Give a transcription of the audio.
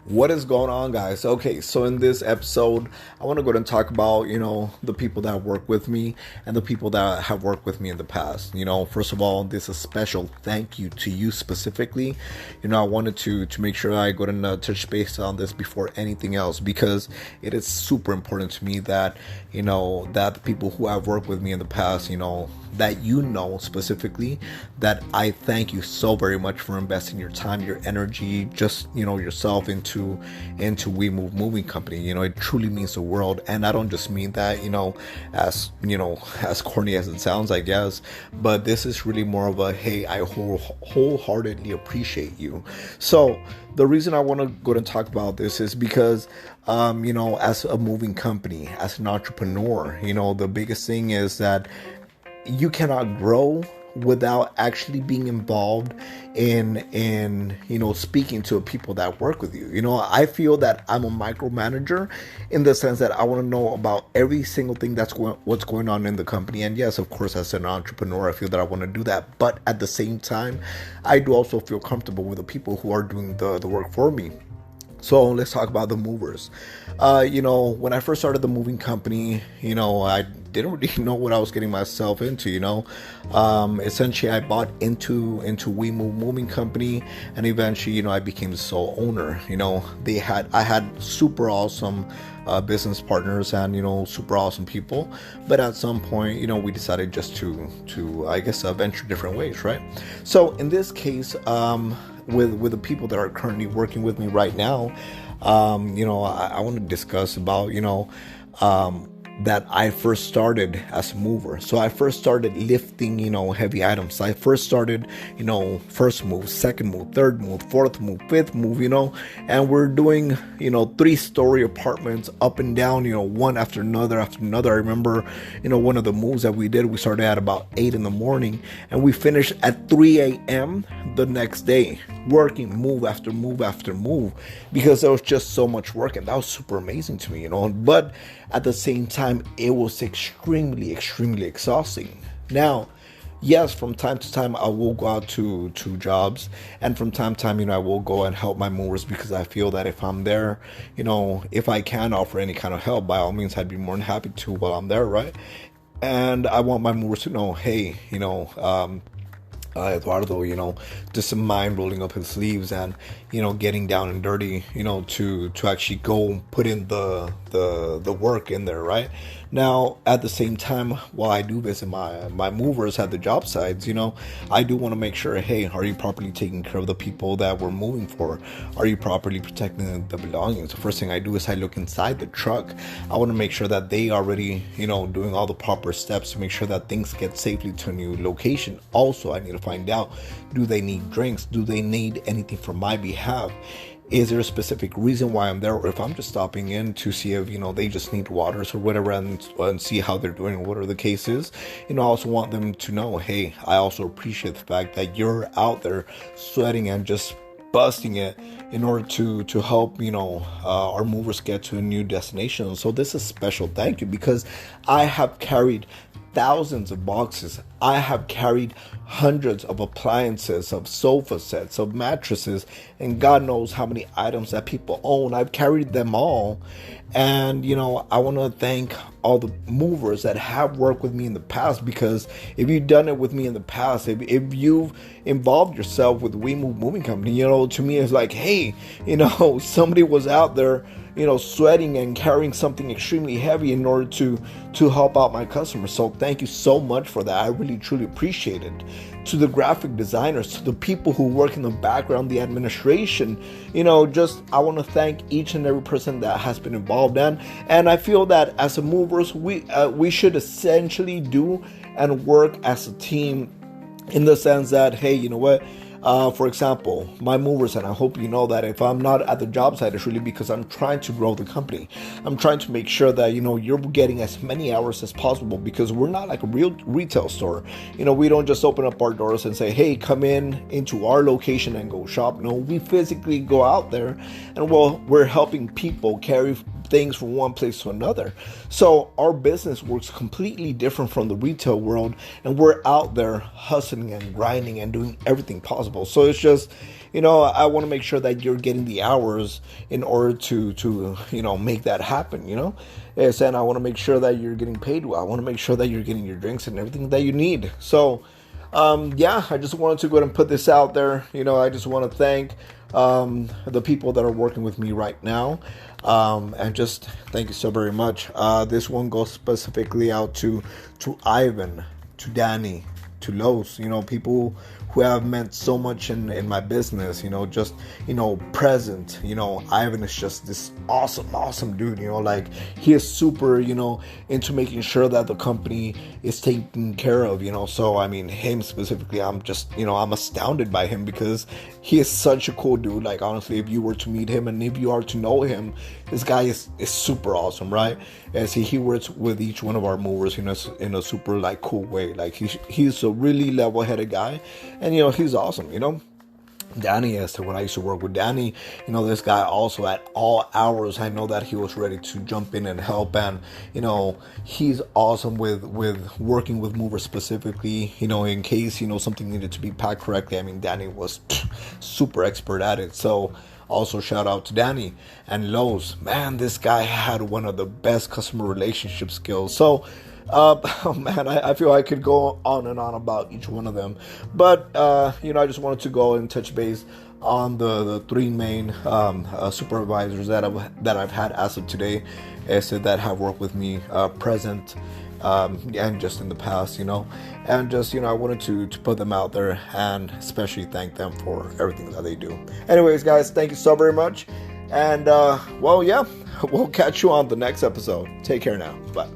What is going on, guys? Okay, so in this episode, I want to go ahead and talk about, the people that work with me and the people that have worked with me in the past. First of all, this is a special thank you to you specifically. I wanted to make sure I go ahead and touch base on this before anything else because it is super important to me that, that the people who have worked with me in the past, that specifically that I thank you so very much for investing your time, your energy, just yourself into We Move Moving Company. It truly means the world, and I don't just mean that as corny as it sounds, I guess, but this is really more of a hey, I wholeheartedly appreciate you. So the reason I want to go and talk about this is because as a moving company, as an entrepreneur, the biggest thing is that you cannot grow without actually being involved in speaking to people that work with you. I feel that I'm a micromanager in the sense that I want to know about every single thing what's going on in the company. And yes, of course, as an entrepreneur, I feel that I want to do that. But at the same time, I do also feel comfortable with the people who are doing the work for me. So let's talk about the movers. When I first started the moving company, I didn't really know what I was getting myself into. Essentially, I bought into We Move Moving Company, and eventually, I became the sole owner. I had super awesome business partners and super awesome people, but at some point, we decided just to I guess venture different ways, right? So in this case, with the people that are currently working with me right now, I want to discuss about, that I first started as a mover. So I first started lifting, heavy items. I first started, first move, second move, third move, fourth move, fifth move, and we're doing, 3-story apartments up and down, one after another after another. I remember, one of the moves that we did, we started at about 8 in the morning and we finished at 3 a.m. the next day, working move after move after move, because there was just so much work, and that was super amazing to me, but at the same time, it was extremely exhausting. Now, yes, from time to time, I will go out to jobs, and from time to time, I will go and help my movers, because I feel that if I'm there, if I can offer any kind of help, by all means, I'd be more than happy to while I'm there, right? And I want my movers to know, hey, Eduardo, just mind rolling up his sleeves and, getting down and dirty, to actually go put in the work in there, right? Now, at the same time, while I do visit my movers at the job sites, I do want to make sure, hey, are you properly taking care of the people that we're moving for? Are you properly protecting the belongings? The first thing I do is I look inside the truck. I want to make sure that they are already, doing all the proper steps to make sure that things get safely to a new location. Also, I need to find out, do they need drinks? Do they need anything from my behalf? Is there a specific reason why I'm there, or if I'm just stopping in to see if they just need waters or whatever, and see how they're doing, or whatever the case is. I also want them to know, hey, I also appreciate the fact that you're out there sweating and just busting it in order to help our movers get to a new destination. So this is a special thank you, because I have carried thousands of boxes. I have carried hundreds of appliances, of sofa sets, of mattresses, and God knows how many items that people own. I've carried them all. And, I want to thank all the movers that have worked with me in the past, because if you've done it with me in the past, if you've involved yourself with We Move Moving Company, to me it's like, hey, somebody was out there, sweating and carrying something extremely heavy in order to help out my customers. So thank you so much for that. I really, truly appreciate it. To the graphic designers, to the people who work in the background, the administration, I want to thank each and every person that has been involved in. And I feel that as a movers, we should essentially do and work as a team, in the sense that, hey, you know what? For example, my movers, and I hope you know that if I'm not at the job site, it's really because I'm trying to grow the company. I'm trying to make sure that, you're getting as many hours as possible, because we're not like a real retail store. We don't just open up our doors and say, hey, come into our location and go shop. No, we physically go out there, and we're helping people carry things from one place to another. So our business works completely different from the retail world, and we're out there hustling and grinding and doing everything possible. So it's just, I want to make sure that you're getting the hours in order to make that happen. And I want to make sure that you're getting paid well. I want to make sure that you're getting your drinks and everything that you need. So I just wanted to go ahead and put this out there. I just want to thank the people that are working with me right now. And just thank you so very much. This one goes specifically out to Ivan, to Danny, to Los, people who have meant so much in my business, just, present, Ivan is just this awesome dude, like he is super, into making sure that the company is taken care of, so I mean, him specifically, I'm just, I'm astounded by him because he is such a cool dude. Like, honestly, if you were to meet him and if you are to know him, this guy is super awesome, right? And see, he works with each one of our movers, in a super like cool way. Like he's a really level-headed guy, and he's awesome. Danny, as to when I used to work with Danny, this guy also at all hours, I know that he was ready to jump in and help, and he's awesome with working with movers specifically, in case something needed to be packed correctly. I mean, Danny was super expert at it. So also shout out to Danny. And Lowe's, man, this guy had one of the best customer relationship skills. So oh man, I feel I could go on and on about each one of them, but I just wanted to go and touch base on the three main supervisors that I've had as of today, that have worked with me present and just in the past, and just I wanted to put them out there and especially thank them for everything that they do. Anyways, guys, thank you so very much, and we'll catch you on the next episode. Take care now. Bye.